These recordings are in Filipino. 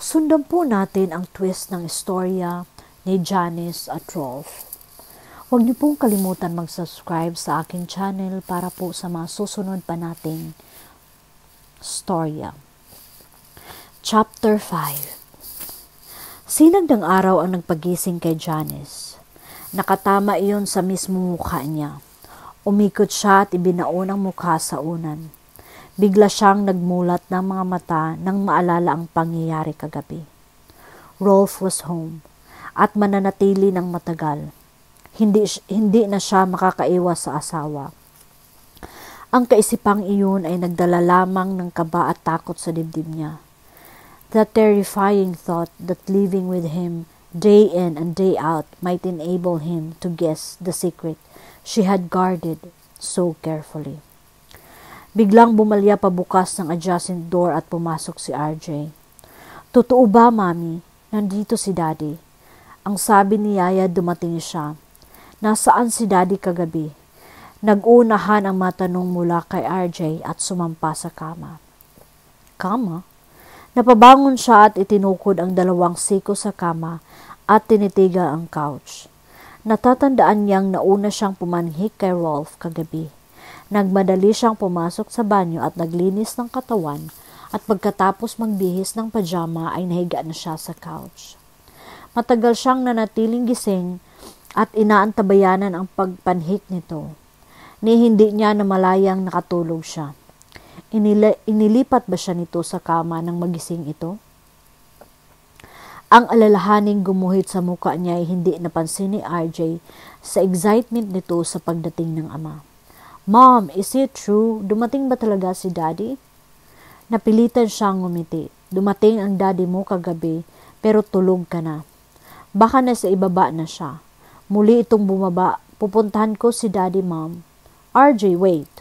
Sundan po natin ang twist ng istorya ni Janice at Rolf. Huwag niyo pong kalimutan mag-subscribe sa aking channel para po sa mga susunod pa nating storya. Chapter 5. Sinagdang araw ang nagpagising kay Janice. Nakatama iyon sa mismong mukha niya. Umikot siya at ibinaon ang mukha sa unan. Bigla siyang nagmulat ng mga mata nang maalala ang pangyayari kagabi. Rolf was home at mananatili ng matagal. Hindi na siya makakaiwas sa asawa. Ang kaisipang iyon ay nagdala lamang ng kaba at takot sa dibdib niya. The terrifying thought that living with him day in and day out might enable him to guess the secret she had guarded so carefully. Biglang bumalya pabukas ng adjacent door at pumasok si RJ. "Totoo ba, Mami? Nandito si Daddy." Ang sabi ni Yaya dumating siya. "Nasaan si Daddy kagabi?" Nag-unahan ang matanong mula kay RJ at sumampa sa kama. Kama? Napabangon siya at itinukod ang dalawang siko sa kama at tinitigan ang couch. Natatandaan niyang nauna siyang pumanhik kay Rolf kagabi. Nagmadali siyang pumasok sa banyo at naglinis ng katawan at pagkatapos magbihis ng pajama ay nahiga na siya sa couch. Matagal siyang nanatiling gising at inaantabayanan ang pagpanhik nito. Ni hindi niya namalayang nakatulog siya. Inilipat ba siya nito sa kama nang magising ito? Ang alalahaning gumuhit sa muka niya ay hindi napansin ni RJ sa excitement nito sa pagdating ng ama. "Mom, is it true? Dumating ba talaga si Daddy?" Napilitan siyang ngumiti. "Dumating ang Daddy mo kagabi, pero tulog ka na." "Baka nasa ibaba na siya." Muli itong bumaba. "Pupuntahan ko si Daddy, Mom." "RJ, wait."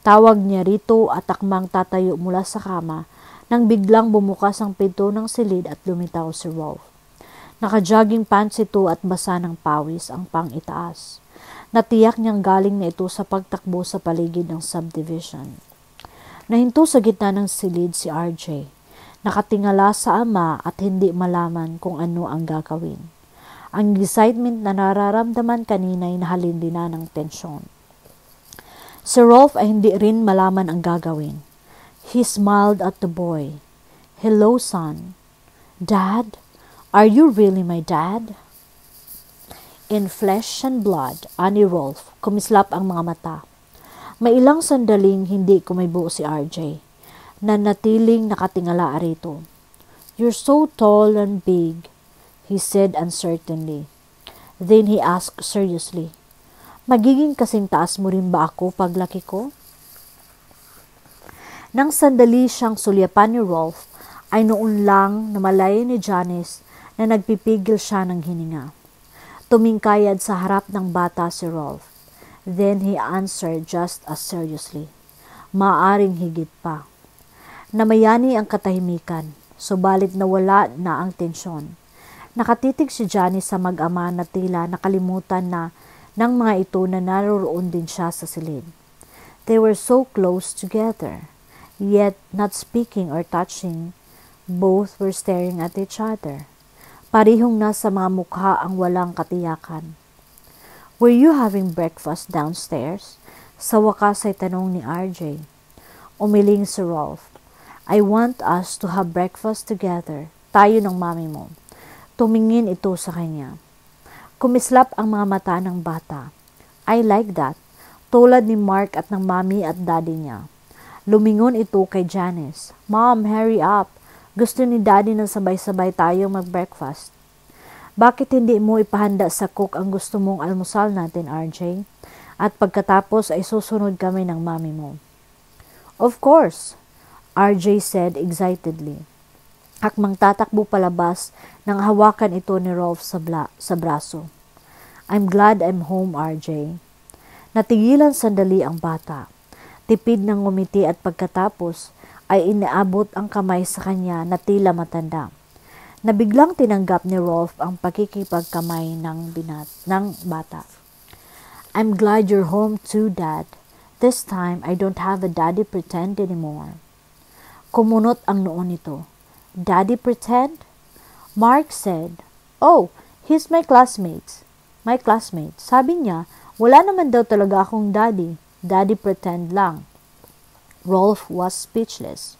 Tawag niya rito at akmang tatayo mula sa kama nang biglang bumukas ang pinto ng silid at lumitaw si Rolf. Naka-jogging pants ito at basa ng pawis ang pang-itaas. Natiyak niyang galing na ito sa pagtakbo sa paligid ng subdivision. Nahinto sa gitna ng silid si RJ. Nakatingala sa ama at hindi malaman kung ano ang gagawin. Ang excitement na nararamdaman kanina ay nahalindina ng tensyon. Si Rolf ay hindi rin malaman ang gagawin. He smiled at the boy. "Hello, son." "Dad? Are you really my dad?" In flesh and blood, ani Rolf, kumislap ang mga mata. May ilang sandaling hindi kumibo si RJ. Nanatiling nakatingala rito. "You're so tall and big," he said uncertainly. Then he asked seriously, "Magiging kasing taas mo rin ba ako paglaki ko?" Nang sandali siyang sulyapan ni Rolf, ay noon lang namalayan ni Janice na nagpipigil siya ng hininga. Tumingkayad sa harap ng bata si Rolf. Then he answered just as seriously, "Maaring higit pa." Namayani ang katahimikan, subalit nawala na ang tensyon. Nakatitig si Janice sa mag-ama na tila nakalimutan na ng mga ito na naroroon din siya sa silid. They were so close together, yet not speaking or touching. Both were staring at each other. Parihong nasa mga mukha ang walang katiyakan. "Were you having breakfast downstairs?" Sa wakas ay tanong ni RJ. Umiling si Rolf. "I want us to have breakfast together. Tayo ng mami mo." Tumingin ito sa kanya. Kumislap ang mga mata ng bata. "I like that." Tulad ni Mark at ng mami at daddy niya. Lumingon ito kay Janice. "Mom, hurry up. Gusto ni Daddy na sabay-sabay tayong mag-breakfast." "Bakit hindi mo ipahanda sa cook ang gusto mong almusal natin, RJ? At pagkatapos ay susunod kami ng mami mo." "Of course," RJ said excitedly. Akmang tatakbo palabas nang hawakan ito ni Rolf sa braso. "I'm glad I'm home, RJ." Natigilan sandali ang bata. Tipid ng ngumiti at pagkatapos ay inaabot ang kamay sa kanya na tila matanda. Nabiglang tinanggap ni Rolf ang pakikipagkamay ng bata. "I'm glad you're home too, Dad. This time, I don't have a daddy pretend anymore." Kumunot ang noo nito. Daddy pretend? Mark said, "Oh, he's my classmate. My classmate." Sabi niya, wala naman daw talaga akong daddy. Daddy pretend lang. Rolf was speechless.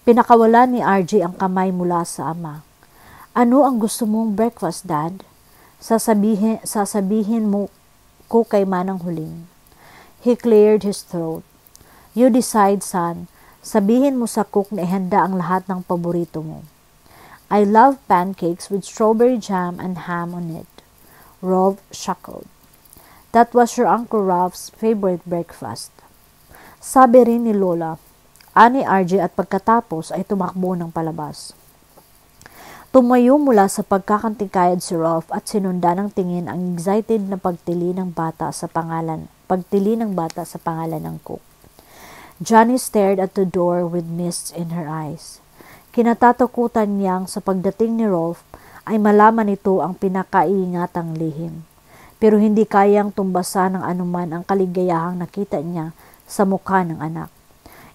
Pinakawalan ni RJ ang kamay mula sa ama. "Ano ang gusto mong breakfast, Dad?" Sasabihin mo ko kay Manang Huling. He cleared his throat. "You decide, son. Sabihin mo sa cook na ihanda ang lahat ng paborito mo." "I love pancakes with strawberry jam and ham on it." Rolf chuckled. "That was your Uncle Ralph's favorite breakfast." Sabi rin ni Lola, ani RJ at pagkatapos ay tumakbo ng palabas. Tumayo mula sa pagkakantikayad si Rolf at sinundan ng tingin ang excited na pagtili ng bata sa pangalan ng cook. Johnny stared at the door with mists in her eyes. Kinatatakutan niyang sa pagdating ni Rolf ay malaman ito ang pinakaiingatang lihim. Pero hindi kayang tumbasan ng anuman ang kaligayahang nakita niya sa mukha ng anak.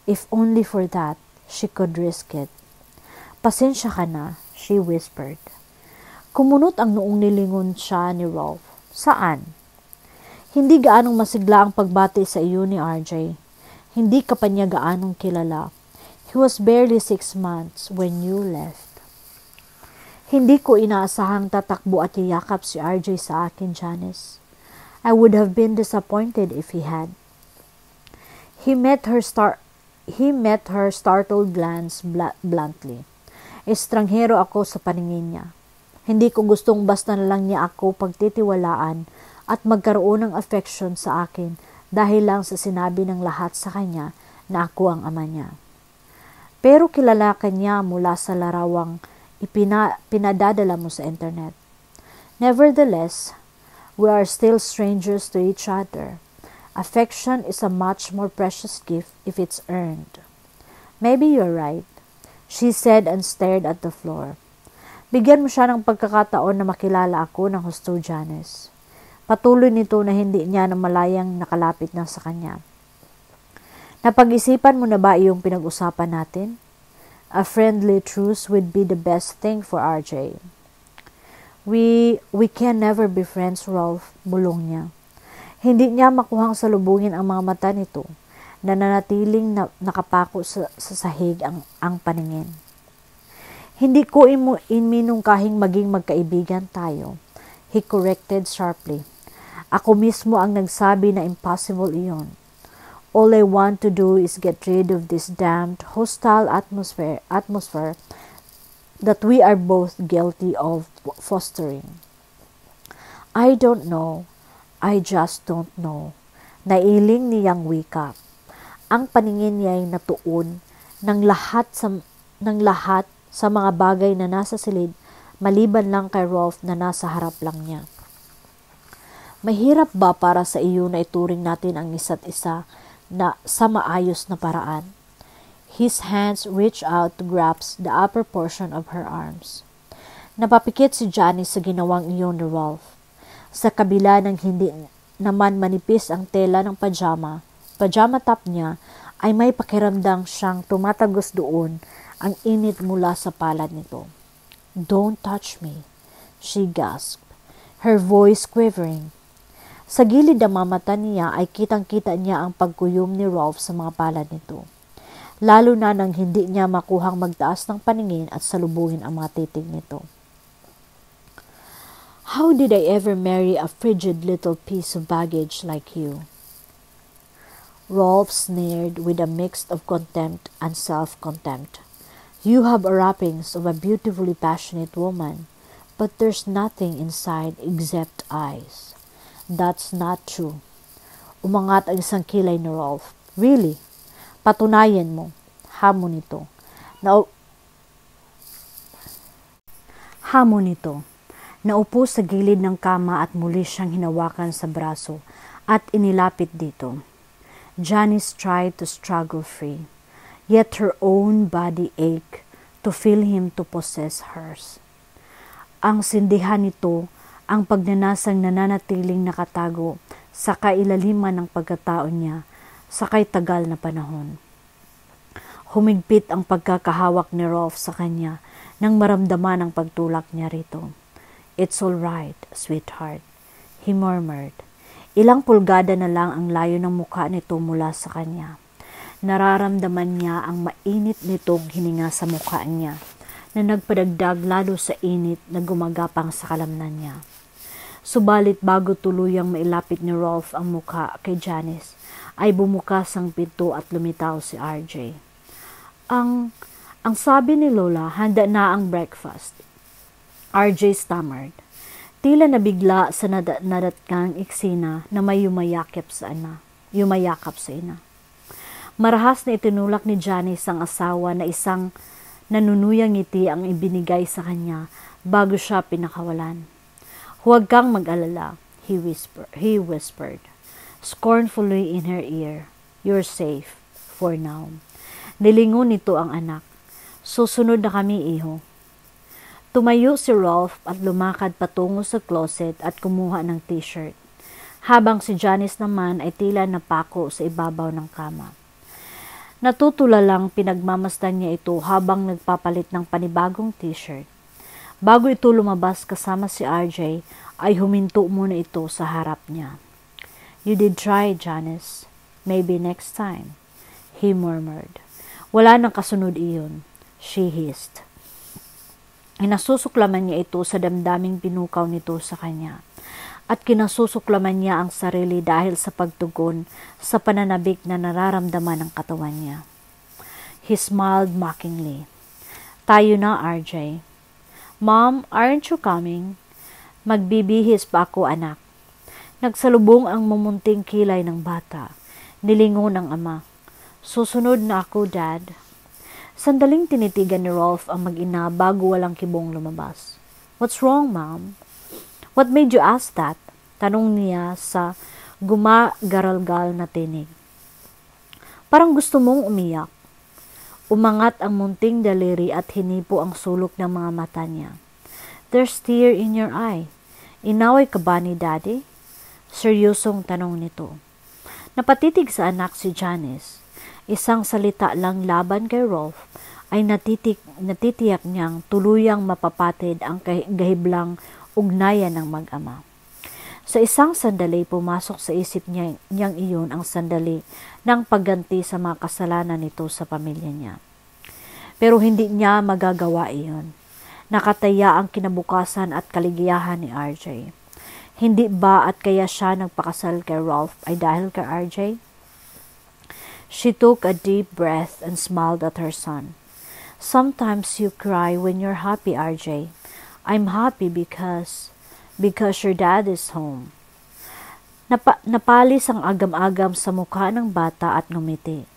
If only for that, she could risk it. "Pasensya ka na," she whispered. Kumunot ang noong nilingon siya ni Rolf. "Saan?" "Hindi gaanong masigla ang pagbati sa iyo ni RJ. Hindi ka pa niya gaanong kilala. He was barely 6 months when you left." Hindi ko inaasahang tatakbo at yayakap si RJ sa akin, Janice. I would have been disappointed if he had. He met her startled glance bluntly. Estranghero ako sa paningin niya. Hindi ko gustong basta na lang niya ako pagtitiwalaan at magkaroon ng affection sa akin dahil lang sa sinabi ng lahat sa kanya na ako ang ama niya. Pero kilala ka niya mula sa larawang pinadadala mo sa internet. Nevertheless, we are still strangers to each other. Affection is a much more precious gift if it's earned. Maybe you're right, she said and stared at the floor. Bigyan mo siya ng pagkakataon na makilala ako ng husto, Janice. Patuloy nito na hindi niya na malayang nakalapit na sa kanya. Napag-isipan mo na ba iyong pinag-usapan natin? A friendly truce would be the best thing for RJ. We can never be friends, Rolf, bulong niya. Hindi niya makuhang salubungin ang mga mata nito na nanatiling nakapako sa sahig ang paningin. Hindi ko iminungkahing maging magkaibigan tayo, he corrected sharply. Ako mismo ang nagsabi na impossible iyon. All I want to do is get rid of this damned hostile atmosphere that we are both guilty of fostering. I don't know. I just don't know. Nailing niyang wika. Ang paningin niya ay natuon ng lahat sa mga bagay na nasa silid maliban lang kay Rolf na nasa harap lang niya. Mahirap ba para sa iyo na ituring natin ang isa't isa na sa maayos na paraan? His hands reached out to grasp the upper portion of her arms. Napapikit si Johnny sa ginawang iyon ni Rolf. Sa kabila ng hindi naman manipis ang tela ng pajama top niya, ay may pakiramdam siyang tumatagos doon ang init mula sa palad nito. "Don't touch me," she gasped, her voice quivering. Sa gilid ng mga mata niya ay kitang-kita niya ang pagkuyom ni Rolf sa mga palad nito. Lalo na nang hindi niya makuhang magtaas ng paningin at salubungin ang mga titig nito. "How did I ever marry a frigid little piece of baggage like you?" Rolf sneered with a mix of contempt and self-contempt. "You have the wrappings of a beautifully passionate woman, but there's nothing inside except eyes." "That's not true." Umangat ang isang kilay ni Rolf. "Really? Patunayan mo." Hamon nito. Naupo sa gilid ng kama at muli siyang hinawakan sa braso at inilapit dito. Janice tried to struggle free, yet her own body ached to feel him to possess hers. Ang sindihan nito ang pagnanasang nananatiling nakatago sa kailaliman ng pagkatao niya sa kay tagal na panahon. Humigpit ang pagkakahawak ni Rolf sa kanya nang maramdaman ang pagtulak niya rito. "It's all right, sweetheart," he murmured. Ilang pulgada na lang ang layo ng mukha nito mula sa kanya. Nararamdaman niya ang mainit nitong hininga sa mukha niya na nagpadagdag lalo sa init na gumagapang sa kalamnan niya. Subalit bago tuluyang mailapit ni Rolf ang mukha kay Janice, ay bumukas ang pinto at lumitaw si RJ. Ang sabi ni Lola, handa na ang breakfast. RJ stammered. Tila nabigla sa nadatkang eksena na may yumayakap sa ina. Marahas na itinulak ni Janice ang asawa na isang nanunuyang ngiti ang ibinigay sa kanya bago siya pinakawalan. "Huwag kang mag-alala," he whispered, scornfully in her ear. "You're safe, for now." Nilingon nito ang anak. "Susunod na kami, iho." Tumayo si Rolf at lumakad patungo sa closet at kumuha ng t-shirt, habang si Janice naman ay tila napako sa ibabaw ng kama. Natutulalang pinagmamasdan niya ito habang nagpapalit ng panibagong t-shirt. Bago ito lumabas kasama si RJ, ay huminto muna ito sa harap niya. "You did try, Janice. Maybe next time," he murmured. Wala nang kasunod iyon, she hissed. Inasusuklaman niya ito sa damdaming pinukaw nito sa kanya. At kinasusuklaman niya ang sarili dahil sa pagtugon sa pananabik na nararamdaman ng katawan niya. He smiled mockingly. "Tayo na, RJ." "Mom, aren't you coming?" "Magbibihis pa ako, anak." Nagsalubong ang mumunting kilay ng bata. Nilingon ng ama. "Susunod na ako, Dad." Sandaling tinitigan ni Rolf ang mag-ina bago walang kibong lumabas. "What's wrong, Mom?" "What made you ask that?" Tanong niya sa gumagaralgal na tinig. "Parang gusto mong umiyak." Umangat ang munting daliri at hinipo ang sulok ng mga mata niya. "There's tear in your eye. Inaway ka ba ni Daddy?" Seryosong tanong nito. Napatitig sa anak si Janice. Isang salita lang laban kay Rolf ay natitiyak niyang tuluyang mapapatid ang gahiblang ugnayan ng mag-ama. Sa isang sandali, pumasok sa isip niyang iyon ang sandali ng pagganti sa mga kasalanan nito sa pamilya niya. Pero hindi niya magagawa iyon. Nakataya ang kinabukasan at kaligayahan ni RJ. Hindi ba at kaya siya nagpakasal kay Rolf ay dahil kay RJ? She took a deep breath and smiled at her son. "Sometimes you cry when you're happy, RJ. I'm happy because your dad is home." Napalis ang agam-agam sa mukha ng bata at ngumiti.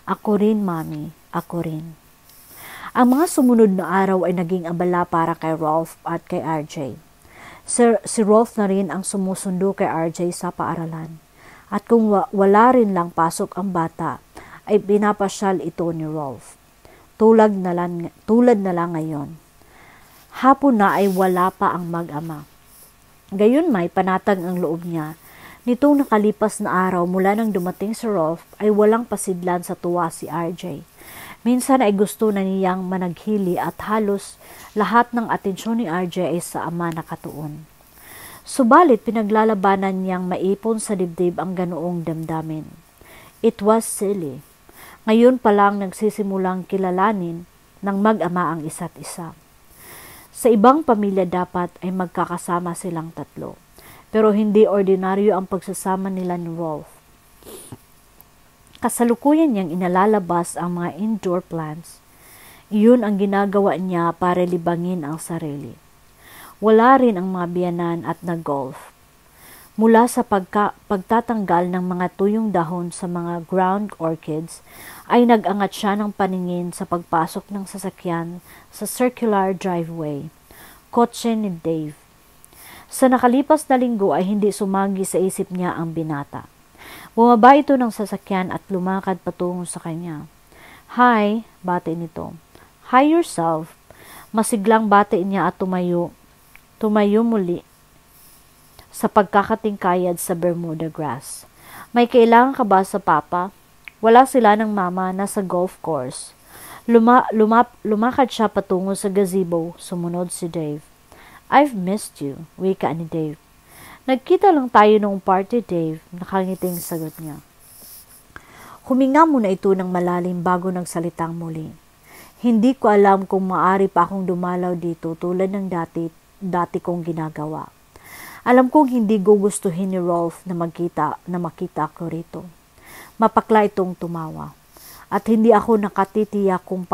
"Ako rin, Mami. Ako rin." Ang mga sumunod na araw ay naging abala para kay Rolf at kay RJ. Si Rolf na rin ang sumusundo kay RJ sa paaralan. At kung wala rin lang pasok ang bata, ay pinapasyal ito ni Rolf. Tulad na lang ngayon. Hapon na ay wala pa ang mag-ama. Gayon may panatag ang loob niya. Nitong nakalipas na araw mula nang dumating si Rolf ay walang pasidlan sa tuwa si RJ. Minsan ay gusto na niyang managhili at halos lahat ng atensyon ni RJ ay sa ama nakatuon. Subalit pinaglalabanan niyang maipon sa dibdib ang ganoong damdamin. It was silly. Ngayon pa lang nagsisimulang kilalanin ng mag-ama ang isa't isa. Sa ibang pamilya dapat ay magkakasama silang tatlo. Pero hindi ordinaryo ang pagsasama nila ni Rolf. Kasalukuyan niyang inalalabas ang mga indoor plants. Iyon ang ginagawa niya para libangin ang sarili. Wala rin ang mga biyanan at nag-golf. Mula sa pagtatanggal ng mga tuyong dahon sa mga ground orchids, ay nag-angat siya ng paningin sa pagpasok ng sasakyan sa circular driveway, kotse ni Dave. Sa nakalipas na linggo ay hindi sumagi sa isip niya ang binata. Bumaba ito ng sasakyan at lumakad patungo sa kanya. "Hi," bati nito. "Hi yourself." Masiglang bati niya at tumayo muli sa pagkakatingkayad sa Bermuda grass. "May kailangan ka ba sa papa?" "Wala sila ng mama, nasa golf course." Lumakad siya patungo sa gazebo, sumunod si Dave. I've missed you, wika ni Dave. Nagkita lang tayo noong party, Dave, nakangiting sagot niya. Huminga muna ito ng malalim bago nagsalitang muli. Hindi ko alam kung maaari pa akong dumalaw dito tulad ng dati kong ginagawa. Alam kong hindi gugustuhin ni Rolf na makita ako rito. Mapakla itong tumawa. At hindi ako nakatitiyak kung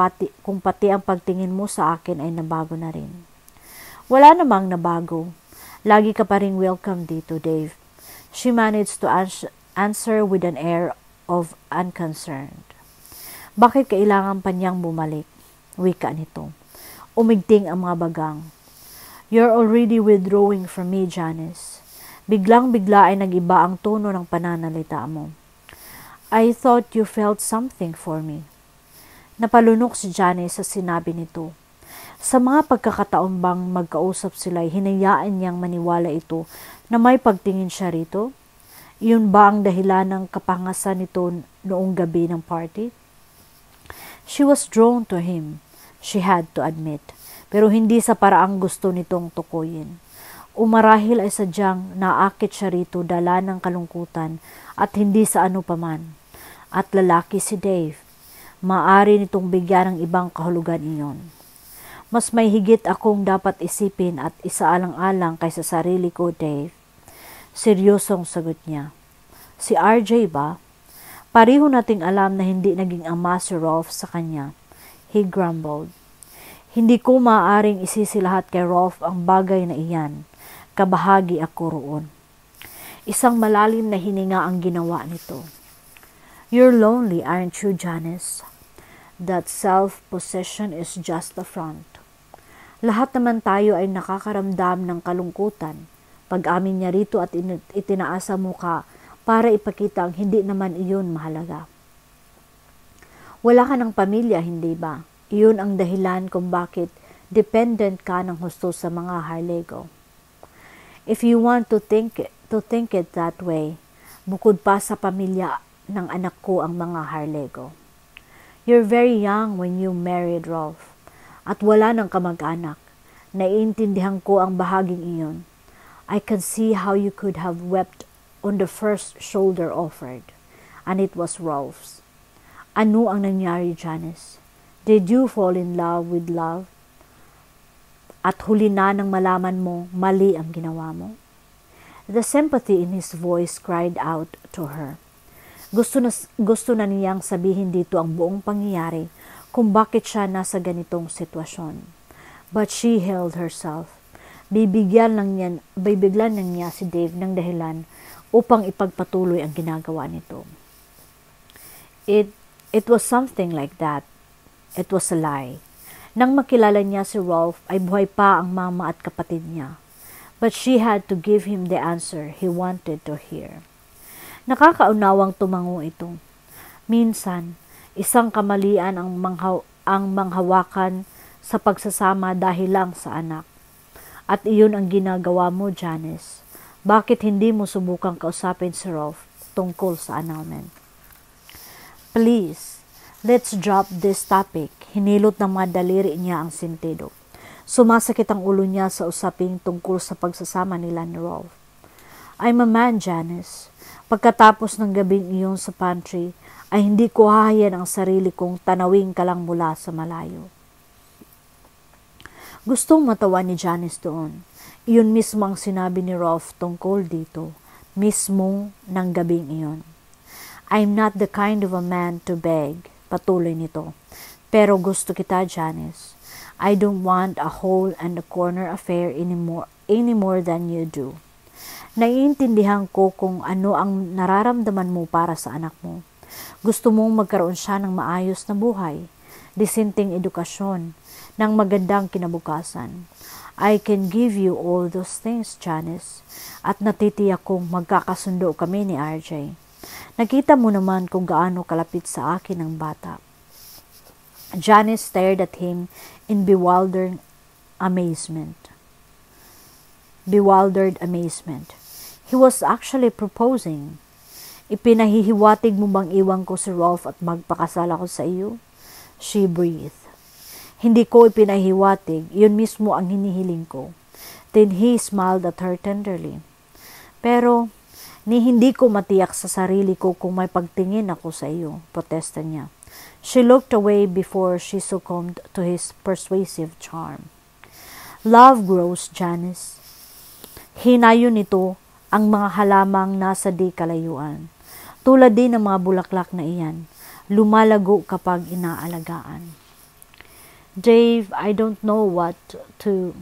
pati ang pagtingin mo sa akin ay nabago na rin. Wala namang nabago. Lagi ka pa rin welcome dito, Dave. She managed to answer with an air of unconcerned. Bakit kailangan pa niyang bumalik? Wika nito. Umigting ang mga bagang. You're already withdrawing from me, Janice. Biglang-bigla ay nag-iba ang tono ng pananalita mo. I thought you felt something for me. Napalunok si Janice sa sinabi nito. Sa mga pagkakataon bang magkausap sila, hinayaan niyang maniwala ito na may pagtingin siya rito? Iyon ba ang dahilan ng kapangasan nito noong gabi ng party? She was drawn to him, she had to admit, pero hindi sa paraang gusto nitong tukuyin. Umarahil ay sadyang naakit siya rito dala ng kalungkutan at hindi sa ano paman. At lalaki si Dave, maaari nitong bigyan ng ibang kahulugan iyon. Mas may higit akong dapat isipin at isaalang-alang kaysa sarili ko, Dave. Seryosong sagot niya. Si RJ ba? Pareho nating alam na hindi naging ama si Rolf sa kanya. He grumbled. Hindi ko maaaring isisilahat kay Rolf ang bagay na iyan. Kabahagi ako roon. Isang malalim na hininga ang ginawa nito. You're lonely, aren't you, Janice? That self-possession is just a front. Lahat naman tayo ay nakakaramdam ng kalungkutan. Pag-amin niya rito at itinaas ang muka para ipakita ang hindi naman iyon mahalaga. Wala ka ng pamilya, hindi ba? Iyon ang dahilan kung bakit dependent ka ng husto sa mga Harlego. If you want to think it that way, bukod pa sa pamilya ng anak ko ang mga Harlego. You're very young when you married Rolf. At wala ng kamag-anak. Naiintindihan ko ang bahaging iyon. I can see how you could have wept on the first shoulder offered. And it was Rolf's. Ano ang nangyari, Janice? Did you fall in love with love? At huli na nang malaman mo, mali ang ginawa mo? The sympathy in his voice cried out to her. Gusto na niyang sabihin dito ang buong pangyayari kung bakit siya nasa ganitong sitwasyon. But she held herself. Bibigyan lang niya si Dave ng dahilan upang ipagpatuloy ang ginagawa nito. It was something like that. It was a lie. Nang makilala niya si Rolf ay buhay pa ang mama at kapatid niya. But she had to give him the answer he wanted to hear. Nakakaunawang tumango ito. Minsan, isang kamalian ang manghawakan sa pagsasama dahil lang sa anak. At iyon ang ginagawa mo, Janice. Bakit hindi mo subukang kausapin si Rolf tungkol sa annulment? Please, let's drop this topic. Hinilot ng mga daliri niya ang sentido. Sumasakit ang ulo niya sa usaping tungkol sa pagsasama nila ni Rolf. I'm a man, Janice. Pagkatapos ng gabing iyon sa pantry, ay hindi ko hahayan ang sarili kong tanawing ka lang mula sa malayo. Gustong matawa ni Janice doon. Iyon mismo ang sinabi ni Rolf tungkol dito, mismong ng gabing iyon. I'm not the kind of a man to beg, patuloy nito. Pero gusto kita, Janice. I don't want a hole and a corner affair anymore than you do. Naiintindihan ko kung ano ang nararamdaman mo para sa anak mo. Gusto mong magkaroon siya ng maayos na buhay, disenteng edukasyon, ng magandang kinabukasan. I can give you all those things, Janice, at natitiyak kong magkakasundo kami ni RJ. Nakita mo naman kung gaano kalapit sa akin ang bata. Janice stared at him in bewildered amazement. He was actually proposing. Ipinahihiwatig mo bang iwan ko si Rolf at magpakasal ako sa iyo? She breathed. Hindi ko ipinahiwatig, yun mismo ang hinihiling ko. Then he smiled at her tenderly. Pero, hindi ko matiyak sa sarili ko kung may pagtingin ako sa iyo, protesta niya. She looked away before she succumbed to his persuasive charm. Love grows, Janice. Hinayo nito ang mga halamang nasa di kalayuan. Tulad din ng mga bulaklak na iyan, lumalago kapag inaalagaan. Dave, I don't know what to...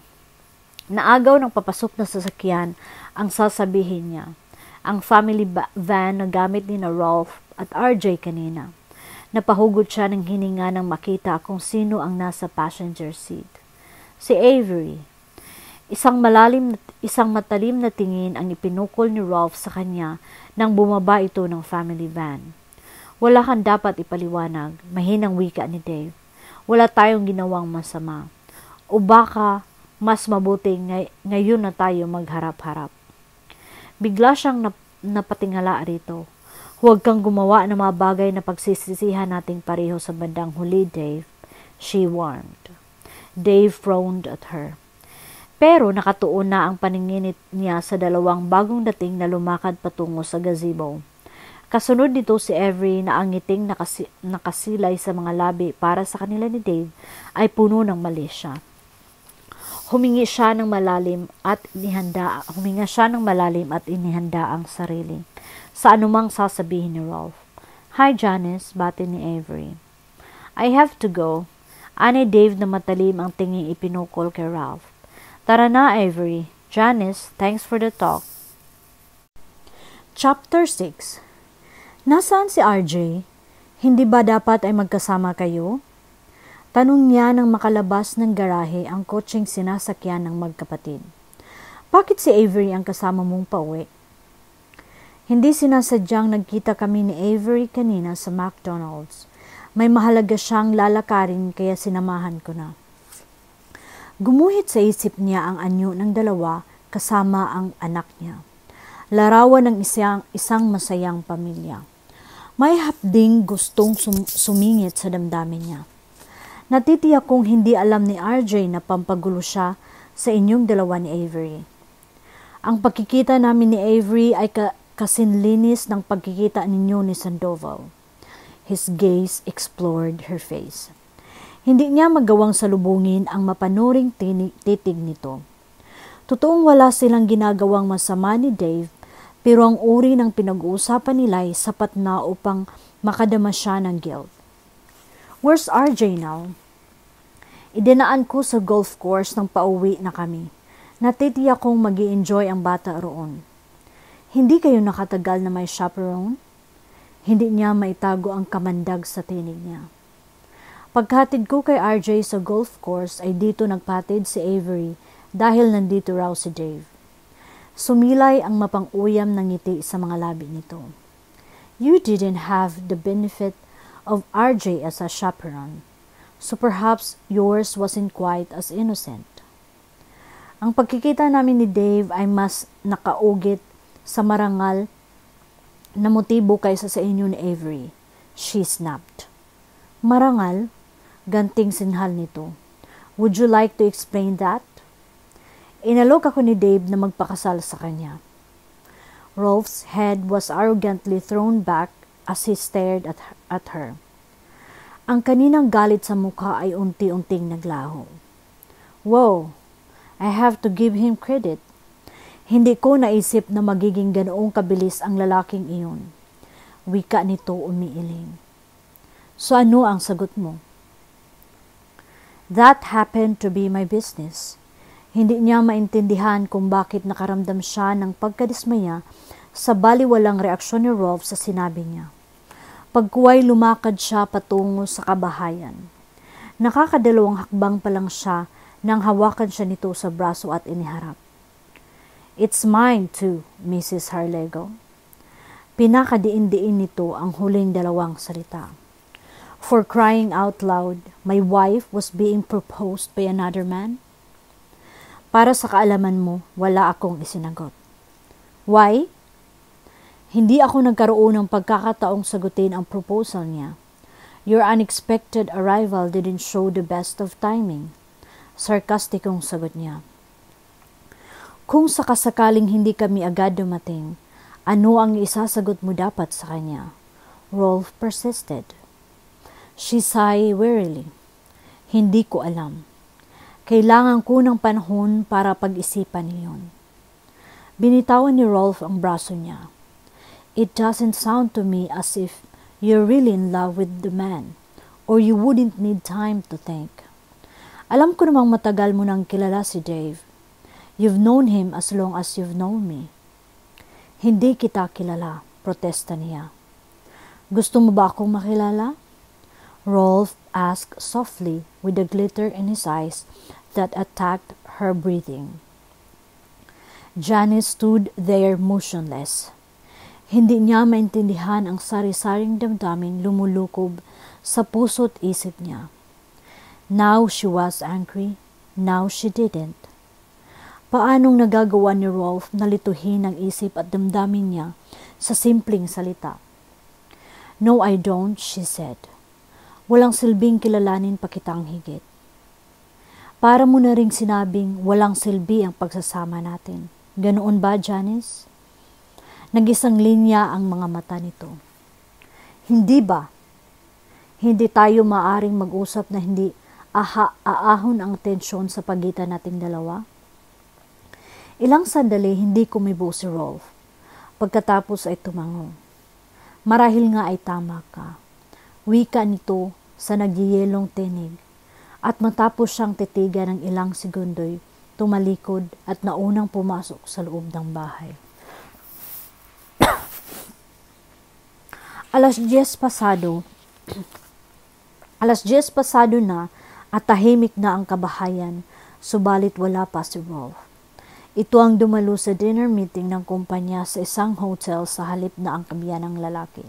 Naagaw ng papasok na sasakyan ang sasabihin niya. Ang family van na gamit ni na Rolf at RJ kanina. Napahugot siya ng hininga nang makita kung sino ang nasa passenger seat. Si Avery. Isang matalim na tingin ang ipinukol ni Rolf sa kanya nang bumaba ito ng family van. Wala kang dapat ipaliwanag, mahinang wika ni Dave. Wala tayong ginawang masama. O baka mas mabuti ngayon na tayo magharap-harap. Bigla siyang napatingala rito. Huwag kang gumawa ng mga bagay na pagsisisihan nating pareho sa bandang huli, Dave. She warned. Dave frowned at her. Pero nakatuon na ang paningin niya sa dalawang bagong dating na lumakad patungo sa gazebo. Kasunod nito si Avery na ang ngiting nakasilay sa mga labi para sa kanila ni Dave ay puno ng malisya. Huminga siya ng malalim at inihanda ang sarili sa anumang sasabihin ni Rolf. Hi, Janice, bati ni Avery. I have to go. Ani Dave na matalim ang tingin ipinukol kay Ralph. Tara na, Avery. Janice, thanks for the talk. Chapter 6. Nasaan si RJ? Hindi ba dapat ay magkasama kayo? Tanong niya nang makalabas ng garahe ang kotseng sinasakyan ng magkapatid. Bakit si Avery ang kasama mong pauwi? Hindi sinasadyang nagkita kami ni Avery kanina sa McDonald's. May mahalaga siyang lalakarin kaya sinamahan ko na. Gumuhit sa isip niya ang anyo ng dalawa kasama ang anak niya. Larawan ng isang masayang pamilya. May hapding gustong sumingit sa damdamin niya. Natitiyak kong hindi alam ni RJ na pampagulo siya sa inyong dalawa ni Avery. Ang pagkikita namin ni Avery ay kasinlinis ng pagkikita ninyo ni Sandoval. His gaze explored her face. Hindi niya magawang salubungin ang mapanuring titig nito. Totoong wala silang ginagawang masama ni Dave, pero ang uri ng pinag-uusapan nila ay sapat na upang makadama siya ng guilt. Where's RJ now? Idinaan ko sa golf course nang pauwi na kami. Natitiyak kong mag-i-enjoy ang bata roon. Hindi kayo nakatagal na may chaperone? Hindi niya maitago ang kamandag sa tinig niya. Paghatid ko kay RJ sa golf course ay dito nagpatid si Avery dahil nandito raw si Dave. Sumilay ang mapang-uyam ng ngiti sa mga labi nito. You didn't have the benefit of RJ as a chaperone, so perhaps yours wasn't quite as innocent. Ang pagkikita namin ni Dave ay mas nakaugit sa marangal na motibo kaysa sa inyo ni Avery. She snapped. Marangal? Ganting sinhal nito. Would you like to explain that? Inalok ako ni Dave na magpakasal sa kanya. Rolf's head was arrogantly thrown back as he stared at her. Ang kaninang galit sa mukha ay unti-unting naglaho. Wow, I have to give him credit. Hindi ko naisip na magiging ganoong kabilis ang lalaking iyon. Wika nito umiiling. So ano ang sagot mo? That happened to be my business. Hindi niya maintindihan kung bakit nakaramdam siya ng pagkadismaya sa baliwalang reaksyon ni Rolf sa sinabi niya. Pagkuway lumakad siya patungo sa kabahayan. Nakakadalawang hakbang pa lang siya nang hawakan siya nito sa braso at iniharap. It's mine too, Mrs. Harlego. Pinakadiin-diin nito ang huling dalawang salita. For crying out loud, my wife was being proposed by another man? Para sa kaalaman mo, wala akong isinagot. Why? Hindi ako nagkaroon ng pagkakataong sagutin ang proposal niya. Your unexpected arrival didn't show the best of timing. Sarkastikong sagot niya. Kung sakasakaling hindi kami agad dumating, ano ang isasagot mo dapat sa kanya? Rolf persisted. She sighed wearily. Hindi ko alam. Kailangan ko ng panahon para pag-isipan niyon. Binitawan ni Rolf ang braso niya. It doesn't sound to me as if you're really in love with the man, or you wouldn't need time to think. Alam ko namang matagal mo nang kilala si Dave. You've known him as long as you've known me. Hindi kita kilala, protesta niya. Gusto mo ba akong makilala? Rolf asked softly with a glitter in his eyes that attacked her breathing. Janice stood there motionless. Hindi niya maintindihan ang sari-saring damdaming lumulukob sa puso't isip niya. Now she was angry, now she didn't. Paanong nagagawa ni Rolf na lituhin ang isip at damdamin niya sa simpleng salita? No, I don't, she said. Walang silbing kilalanin pa kitang higit. Para mo na ring sinabing walang silbi ang pagsasama natin. Ganoon ba, Janice? Nag-isang linya ang mga mata nito. Hindi ba? Hindi tayo maaring mag-usap na hindi aahon ang tensyon sa pagitan nating dalawa? Ilang sandali hindi kumibo si Rolf. Pagkatapos ay tumango. Marahil nga ay tama ka. Wika nito sa nagyiyelong tinig. At matapos siyang titigan ng ilang segundo'y tumalikod at naunang pumasok sa loob ng bahay. Alas 10 pasado na at tahimik na ang kabahayan, subalit wala pa si Rolf. Ito ang dumalo sa dinner meeting ng kumpanya sa isang hotel sa halip na ang kabiyanang lalaki.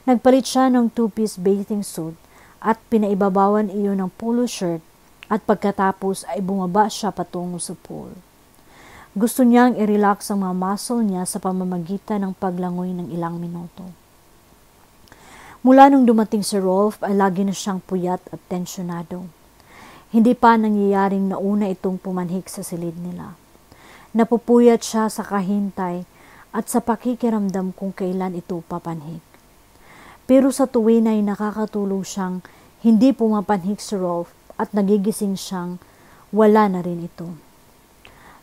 Nagpalit siya ng two-piece bathing suit at pinaibabawan iyon ng polo shirt at pagkatapos ay bumaba siya patungo sa pool. Gusto niyang i-relax ang mga muscle niya sa pamamagitan ng paglangoy ng ilang minuto. Mula nung dumating si Rolf ay lagi na siyang puyat at tensyonado. Hindi pa nangyayaring nauna itong pumanhik sa silid nila. Napupuyat siya sa kahintay at sa pakikiramdam kung kailan ito papanhik. Pero sa tuwin ay nakakatulong siyang hindi pumapanhik si Rolf at nagigising siyang wala na rin ito.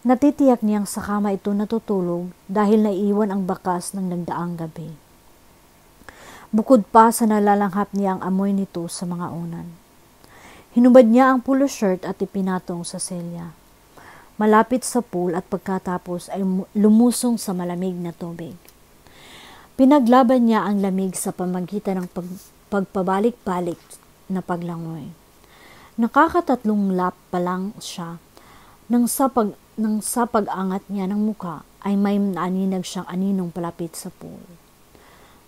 Natitiyak niyang sa kama ito natutulog dahil naiiwan ang bakas ng nagdaang gabi. Bukod pa sa nalalanghap niya ang amoy nito sa mga unan. Hinubad niya ang polo shirt at ipinatong sa selya. Malapit sa pool at pagkatapos ay lumusong sa malamig na tubig. Pinaglaban niya ang lamig sa pamagitan ng pagpabalik-balik na paglangoy. Nakakatatlong lap pa lang siya nang sa pag-angat niya ng muka ay may naaninag siyang aninong palapit sa pool.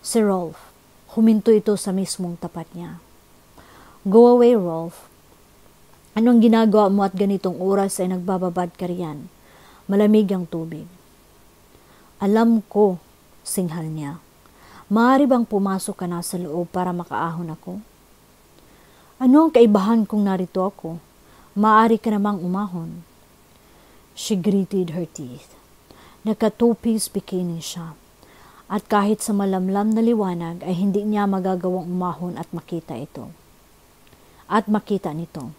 Si Rolf, huminto ito sa mismong tapat niya. Go away, Rolf. Anong ginagawa mo at ganitong oras ay nagbababad ka riyan? Malamig ang tubig. Alam ko, singhal niya. Maaari bang pumasok ka na sa loob para makaahon ako? Ano ang kaibahan kung narito ako? Maaari ka namang umahon. She gritted her teeth. Naka-two-piece bikini siya. At kahit sa malamlam na liwanag ay hindi niya magagawang umahon at makita ito. At makita nito.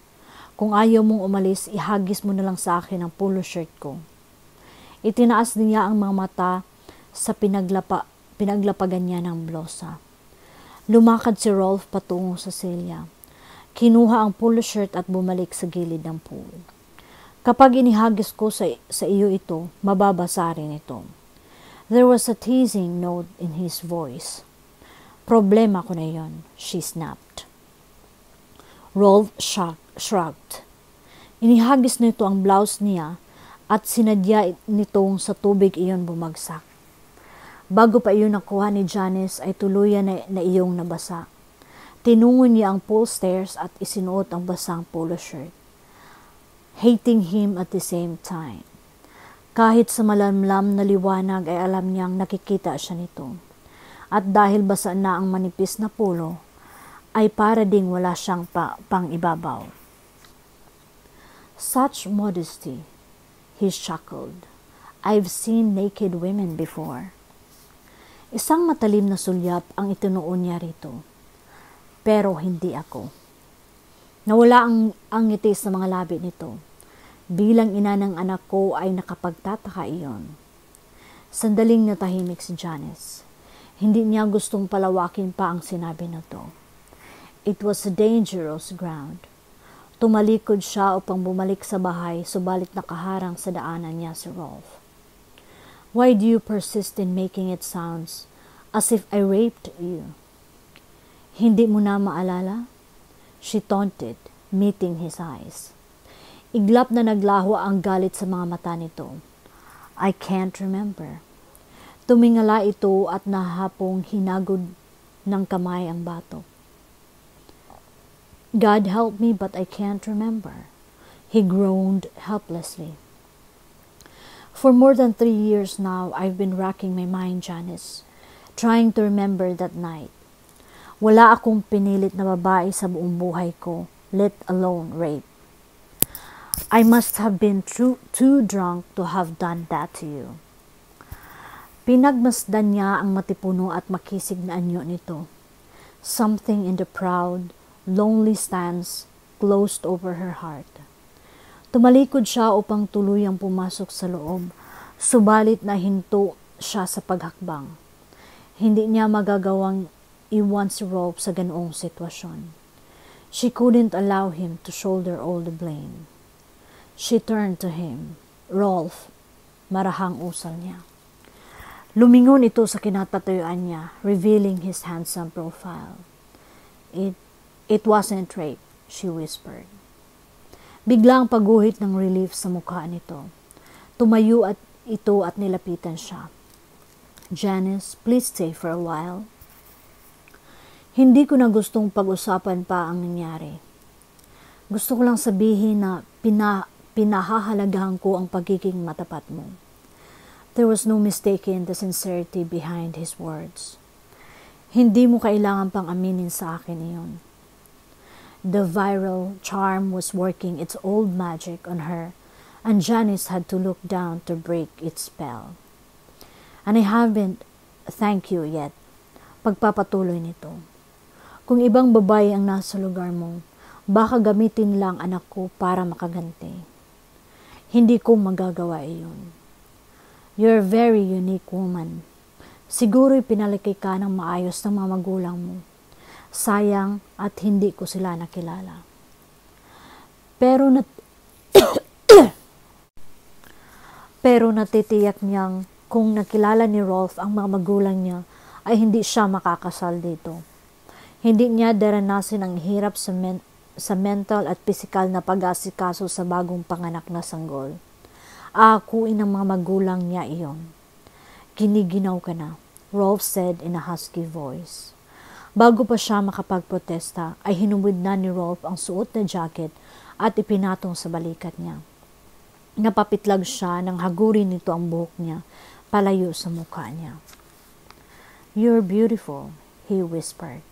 Kung ayaw mong umalis, ihagis mo na lang sa akin ang polo shirt ko. Itinaas niya ang mga mata sa pinaglapagan niya ng blosa. Lumakad si Rolf patungo sa selya. Kinuha ang polo shirt at bumalik sa gilid ng pool. Kapag inihagis ko sa iyo ito, mababasa rin ito. There was a teasing note in his voice. Problema ko na yon, she snapped. Rolf shrugged. Inihagis nito ang blouse niya at sinadya nitong sa tubig iyon bumagsak. Bago pa iyon nakuha ni Janice ay tuluyan na iyong nabasa. Tinungo niya ang pool stairs at isinuot ang basang polo shirt. Hating him at the same time. Kahit sa malamlam na liwanag ay alam niyang nakikita siya nito. At dahil basa na ang manipis na polo, ay para ding wala siyang pang-ibabaw. Such modesty, he chuckled. I've seen naked women before. Isang matalim na sulyap ang itinuon niya rito. Pero hindi ako. Nawala ang ngiti sa mga labi nito. Bilang ina ng anak ko ay nakapagtataka iyon. Sandaling natahimik si Janice. Hindi niya gustong palawakin pa ang sinabi na to. It was a dangerous ground. Tumalikod siya upang bumalik sa bahay, subalit nakaharang sa daanan niya si Rolf. Why do you persist in making it sounds as if I raped you? Hindi mo na maalala? She taunted, meeting his eyes. Iglap na naglaho ang galit sa mga mata nito. I can't remember. Tumingala ito at nahapong hinagod ng kamay ang batok. God help me, but I can't remember. He groaned helplessly. For more than 3 years now, I've been racking my mind, Janice, trying to remember that night. Wala akong pinilit na babae sa buong buhay ko, let alone rape. I must have been too drunk to have done that to you. Pinagmasdan niya ang matipuno at makisig na anyo nito. Something in the proud, lonely stance closed over her heart. Tumalikod siya upang tuluyang pumasok sa loob, subalit nahinto siya sa paghakbang. Hindi niya magagawang iwan si Rolf sa ganoong sitwasyon. She couldn't allow him to shoulder all the blame. She turned to him. Rolf, marahang usal niya. Lumingon ito sa kinatatayuan niya, revealing his handsome profile. It wasn't rape, she whispered. Biglang paguhit ng relief sa mukha nito. Tumayo ito at nilapitan siya. Janice, please stay for a while. Hindi ko na gustong pag-usapan pa ang nangyari. Gusto ko lang sabihin na pinahahalagahan ko ang pagiging matapat mo. There was no mistaking the sincerity behind his words. Hindi mo kailangan pang aminin sa akin iyon. The viral charm was working its old magic on her, and Janice had to look down to break its spell. And I haven't thank you yet. Pagpapatuloy nito. Kung ibang babae ang nasa lugar mo, baka gamitin lang anak ko para makaganti. Hindi ko magagawa iyon. You're a very unique woman. Siguro'y pinalaki ka ng maayos ng mga magulang mo. Sayang at hindi ko sila nakilala. Pero natitiyak niyang kung nakilala ni Rolf ang mga magulang niya ay hindi siya makakasal dito. Hindi niya daranasin ang hirap sa mental at pisikal na pag-asikaso sa bagong panganak na sanggol. Aakuin ng mga magulang niya iyon. Giniginaw ka na, Rolf said in a husky voice. Bago pa siya makapagprotesta, ay hinuwid na ni Rolf ang suot na jacket at ipinatong sa balikat niya. Napapitlag siya nang hagurin nito ang buhok niya, palayo sa mukha niya. You're beautiful, he whispered.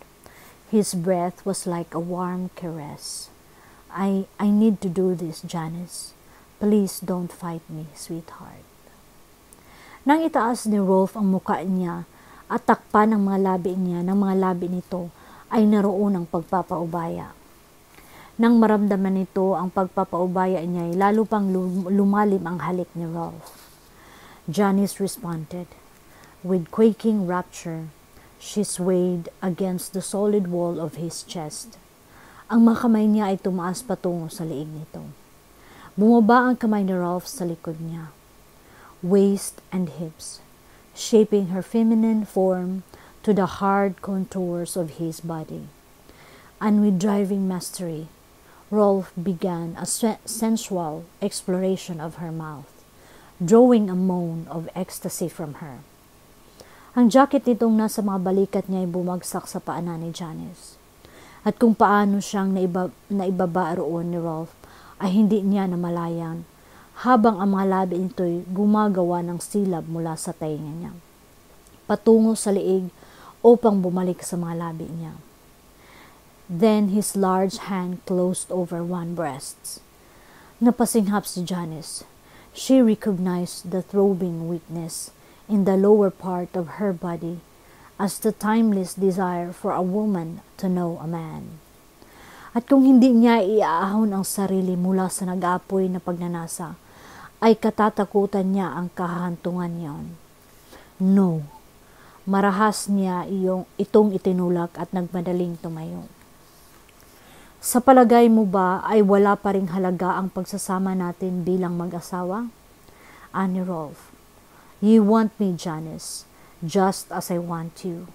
His breath was like a warm caress. I need to do this, Janice. Please don't fight me, sweetheart. Nang itaas ni Rolf ang mukha niya at takpan ng mga labi niya ng mga labi nito ay naroon ang pagpapaubaya. Nang maramdaman nito ang pagpapaubaya niya ay lalo pang lumalim ang halik ni Rolf. Janice responded. With quaking rapture, she swayed against the solid wall of his chest. Ang mga kamay niya ay tumaas patungo sa liig nito. Bumaba ang kamay ni Rolf sa likod niya. Waist and hips, shaping her feminine form to the hard contours of his body. And with driving mastery, Rolf began a sensual exploration of her mouth, drawing a moan of ecstasy from her. Ang jacket nitong nasa mga balikat niya ay bumagsak sa paanan ni Janice. At kung paano siyang naibaba roon ni Rolf ay hindi niya namalayan, habang ang mga labi nito'y gumagawa ng silab mula sa tainga niya, patungo sa liig upang bumalik sa mga labi niya. Then his large hand closed over one breast. Napasinghap si Janice. She recognized the throbbing weakness in the lower part of her body as the timeless desire for a woman to know a man. At kung hindi niya iaahon ang sarili mula sa nag-aapoy na pagnanasa, ay katatakutan niya ang kahantungan niyon. No, marahas niya itong itinulak at nagmadaling tumayo. Sa palagay mo ba ay wala pa ring halaga ang pagsasama natin bilang mag-asawa? Ani Rolf. You want me, Janice, just as I want you.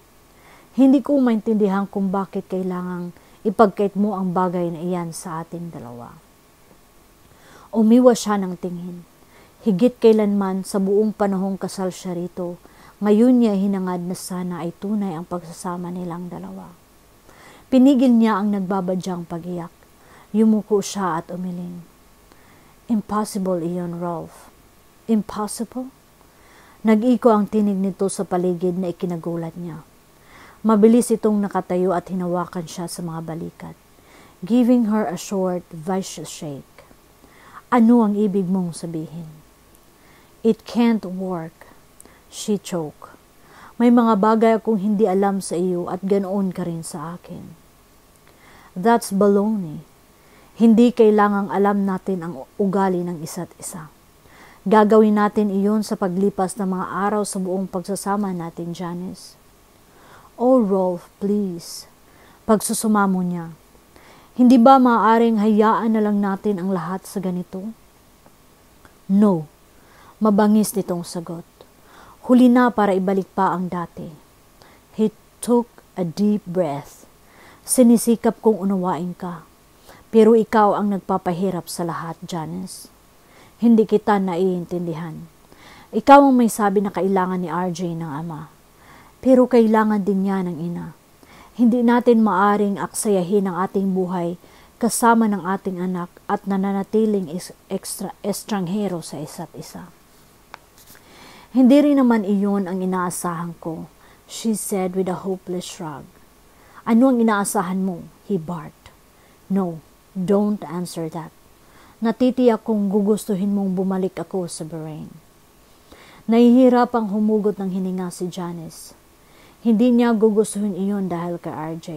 Hindi ko maintindihan kung bakit kailangang ipagkait mo ang bagay na iyan sa ating dalawa. Umiwas siya ng tingin. Higit kailanman sa buong panahong kasal siya rito, ngayon niya hinangad na sana ay tunay ang pagsasama nilang dalawa. Pinigil niya ang nagbabadyang pag-iyak. Yumuko siya at umiling. Impossible iyon, Rolf. Impossible? Nag-iko ang tinig nito sa paligid na ikinagulat niya. Mabilis itong nakatayo at hinawakan siya sa mga balikat, giving her a short, vicious shake. Ano ang ibig mong sabihin? It can't work. She choked. May mga bagay akong hindi alam sa iyo at ganoon ka rin sa akin. That's baloney. Hindi kailangang alam natin ang ugali ng isa't isa. Gagawin natin iyon sa paglipas ng mga araw sa buong pagsasama natin, Janice. Oh, Rolf, please. Pagsusumamo niya. Hindi ba maaaring hayaan na lang natin ang lahat sa ganito? No. Mabangis nitong sagot. Huli na para ibalik pa ang dati. He took a deep breath. Sinisikap kong unawain ka. Pero ikaw ang nagpapahirap sa lahat, Janice. Hindi kita naiintindihan. Ikaw ang may sabi na kailangan ni RJ ng ama. Pero kailangan din niya ng ina. Hindi natin maaring aksayahin ang ating buhay kasama ng ating anak at nananatiling estranghero sa isa't isa. Hindi rin naman iyon ang inaasahan ko, she said with a hopeless shrug. Ano ang inaasahan mo? He barked. No, don't answer that. Natitiyak kong gugustuhin mong bumalik ako sa Bahrain. Nahihirapang humugot ng hininga si Janice. Hindi niya gugustuhin iyon dahil kay RJ.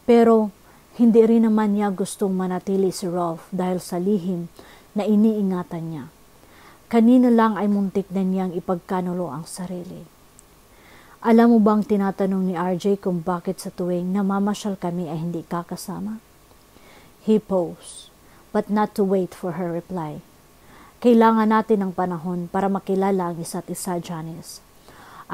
Pero hindi rin naman niya gustong manatili si Rolf dahil sa lihim na iniingatan niya. Kanina lang ay muntik na niyang ipagkanulo ang sarili. Alam mo bang tinatanong ni RJ kung bakit sa tuwing namamasyal kami ay hindi kakasama? He paused, but not to wait for her reply. Kailangan natin ng panahon para makilala ang isa't isa, Janice.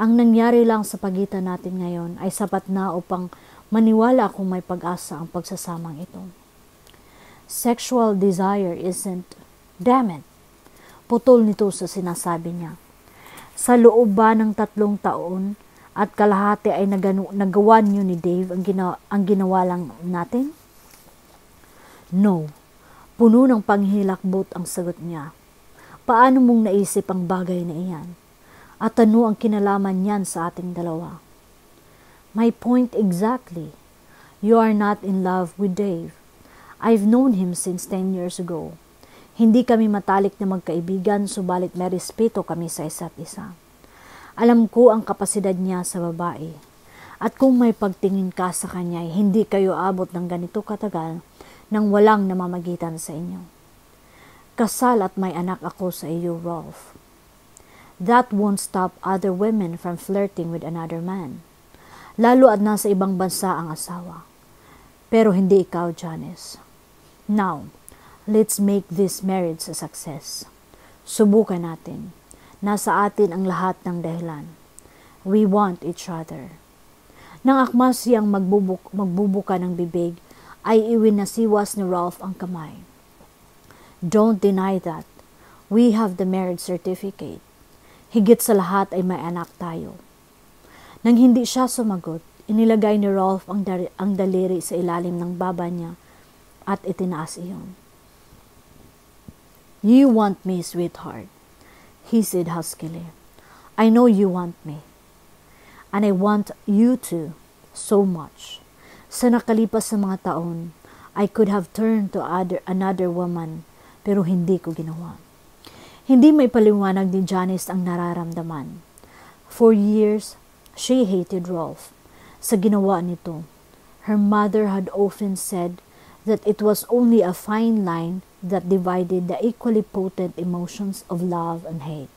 Ang nangyari lang sa pagitan natin ngayon ay sapat na upang maniwala kung may pag-asa ang pagsasamang ito. Sexual desire isn't, damn it, putol nito sa sinasabi niya. Sa loob ba ng 3 taon at kalahati ay nagawa niyo ni Dave ang ginawa lang natin? No, puno ng panghilakbot ang sagot niya. Paano mong naisip ang bagay na iyan? At ano ang kinalaman niyan sa ating dalawa? My point exactly. You are not in love with Dave. I've known him since 10 years ago. Hindi kami matalik na magkaibigan, subalit may respeto kami sa isa't isa. Alam ko ang kapasidad niya sa babae. At kung may pagtingin ka sa kanya, hindi kayo abot ng ganito katagal nang walang namamagitan sa inyo. Kasal at may anak ako sa iyo, Rolf. That won't stop other women from flirting with another man. Lalo at nasa ibang bansa ang asawa. Pero hindi ikaw, Janice. Now, let's make this marriage a success. Subukan natin. Nasa atin ang lahat ng dahilan. We want each other. Nang akma siyang magbubuka ng bibig, ay iwinasiwas ni Rolf ang kamay. Don't deny that. We have the marriage certificate. Higit sa lahat ay may anak tayo. Nang hindi siya sumagot, inilagay ni Rolf ang daliri sa ilalim ng baba niya at itinaas iyon. You want me, sweetheart, he said huskily. I know you want me. And I want you to, so much. Sa nakalipas na mga taon, I could have turned to another woman, pero hindi ko ginawa. Hindi may paliwanag ni Janice ang nararamdaman. For years, she hated Rolf. Sa ginawa nito, her mother had often said that it was only a fine line that divided the equally potent emotions of love and hate.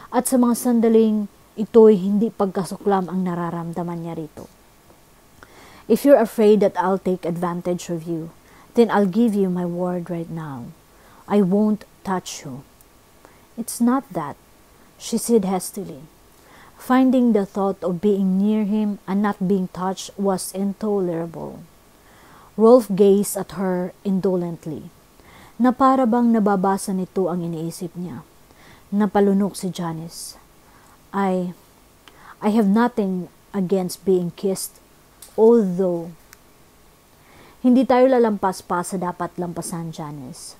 At sa mga sandaling, ito'y hindi pagkasuklam ang nararamdaman niya rito. If you're afraid that I'll take advantage of you, then I'll give you my word right now. I won't touch you. It's not that, she said hastily. Finding the thought of being near him and not being touched was intolerable. Rolf gazed at her indolently, na para bang nababasa nito ang iniisip niya. Napalunok si Janice. I have nothing against being kissed, although hindi tayo lalampas pa sa dapat lampasan, Janice.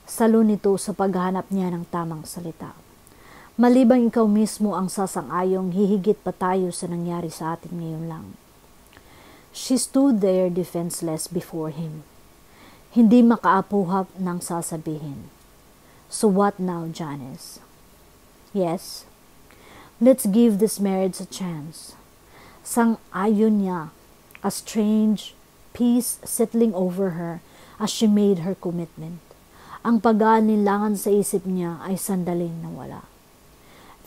Salo nito sa paghahanap niya ng tamang salita. Malibang ikaw mismo ang sasang-ayong hihigit pa tayo sa nangyari sa atin ngayon lang. She stood there defenseless before him. Hindi makaapuhap ng sasabihin. So what now, Janice? Yes, let's give this marriage a chance. Sang-ayon niya, a strange peace settling over her as she made her commitment. Ang pag-aalinlangan sa isip niya ay sandaling nawala.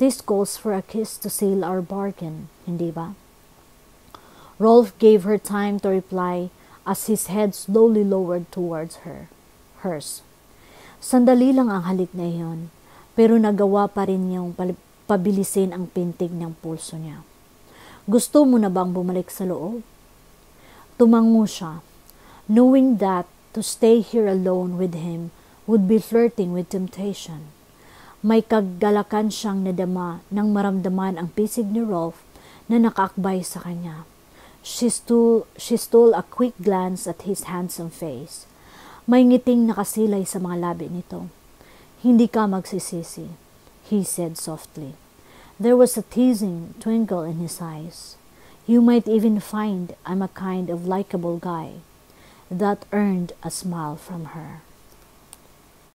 This calls for a kiss to seal our bargain, hindi ba? Rolf gave her time to reply as his head slowly lowered towards hers. Sandali lang ang halik na iyon, pero nagawa pa rin niyang pabilisin ang pintig ng pulso niya. Gusto mo na bang bumalik sa loob? Tumango siya, knowing that to stay here alone with him would be flirting with temptation. May kagalakan siyang nadama nang maramdaman ang pisig ni Rolf na nakaakbay sa kanya. She stole a quick glance at his handsome face. May ngiting nakasilay sa mga labi nito. Hindi ka magsisisi, he said softly. There was a teasing twinkle in his eyes. You might even find I'm a kind of likable guy. That earned a smile from her.